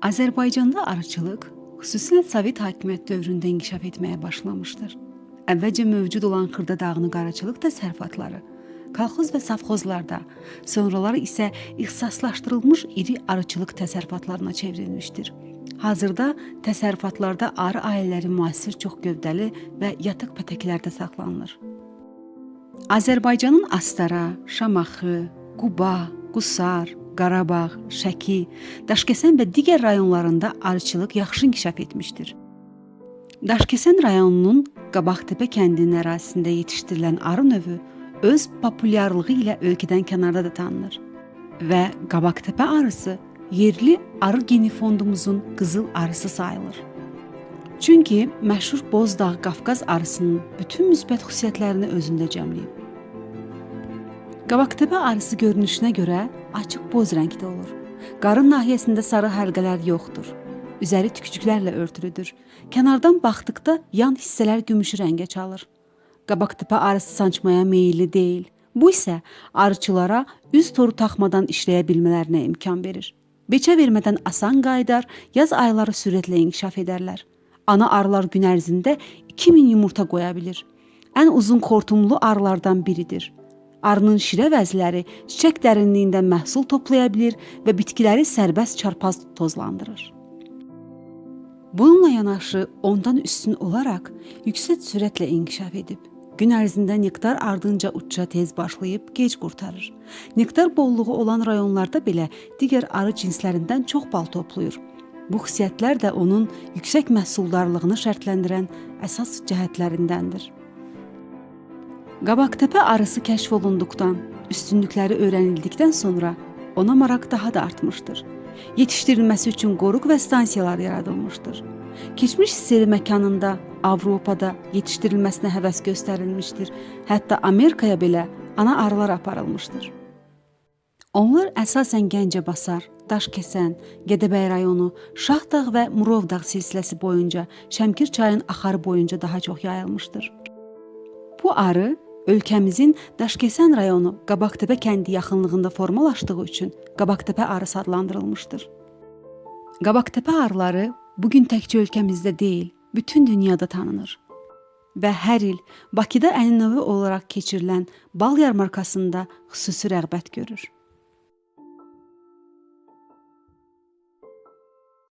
Azərbaycanda arıçılıq xüsusilə Sovet hakimiyyət dövründə inkişaf etməyə başlamışdır. Əvvəlcə mövcud olan Xırda dağını qaracılıq təsərrüfatları, kolxoz və safxozlarda, sonraları isə ixtisaslaşdırılmış iri arıçılıq təsərrüfatlarına çevrilmişdir. Hazırda təsərrüfatlarda arı ailələri müasir çox gövdəli və yatıq pətəklərdə saxlanılır. Azərbaycanın Astara, Şamaxı, Quba, Qusar, Qarabağ, Şəki, Daşkəsən və digər rayonlarında arıçılıq yaxşı inkişaf etmişdir. Daşkəsən rayonunun Qabaqtepe kəndinin ərazisində yetişdirilən arı növü öz populyarlığı ilə ölkədən kənarda da tanınır və Qabaqtepe arısı yerli arı genofondumuzun qızıl arısı sayılır. Çünki məşhur Bozdağ Qafqaz arısının bütün müsbət xüsusiyyətlərini özündə cəmləyib. Qabaqtepe arısı görünüşünə görə açıq boz rəngdə olur. Qarın nahiyəsində sarı həlqələr yoxdur. Üzəri tükcüklərlə örtülüdür. Kənardan baxdıqda yan hissələr gümüşü rəngə çalır. Qabaqtepe arısı sancmaya meyilli deyil. Bu isə arıçılara üz toru taxmadan işləyə bilmələrinə imkan verir. Beçə vermədən asan qaydar, yaz ayları sürətlə inkişaf edərlər. Ana arılar gün ərzində 2000 yumurta qoya bilir. Ən uzun xortumlu arılardan biridir. Arının şirə vəzləri çiçək dərinliyində məhsul toplaya bilir və bitkiləri sərbəst çarpaz tozlandırır. Bununla yanaşı ondan üstün olaraq yüksək sürətlə inkişaf edib. Gün ərzində nektar ardınca uçuşa tez başlayıb gec qurtarır. Nektar bolluğu olan rayonlarda belə digər arı cinslərindən çox bal toplayır. Bu xüsusiyyətlər də onun yüksək məhsuldarlığını şərtləndirən əsas cəhətlərindəndir. Qabaqtepe arısı kəşf olunduqdan, üstünlükləri öyrənildikdən sonra ona maraq daha da artmışdır. Yetişdirilməsi üçün qoruq və stansiyalar yaradılmışdır. Keçmiş seri məkanında, Avropada yetişdirilməsinə həvəs göstərilmişdir. Hətta Amerikaya belə ana arılar aparılmışdır. Onlar əsasən Gəncəbasar, Daşkəsən, Gədəbəy rayonu, Şahdağ və Murovdağ silsiləsi boyunca, Şəmkir çayın axarı boyunca daha çox yayılmışdır. Bu arı ölkəmizin Daşkəsən rayonu Qabaqtepe kəndi yaxınlığında formalaşdığı üçün Qabaqtepe arısı adlandırılmışdır. Qabaqtepe arıları bugün təkcə ölkəmizdə deyil, bütün dünyada tanınır və hər il Bakıda ənənəvi olaraq keçirilən bal yarmarkasında xüsusi rəğbət görür.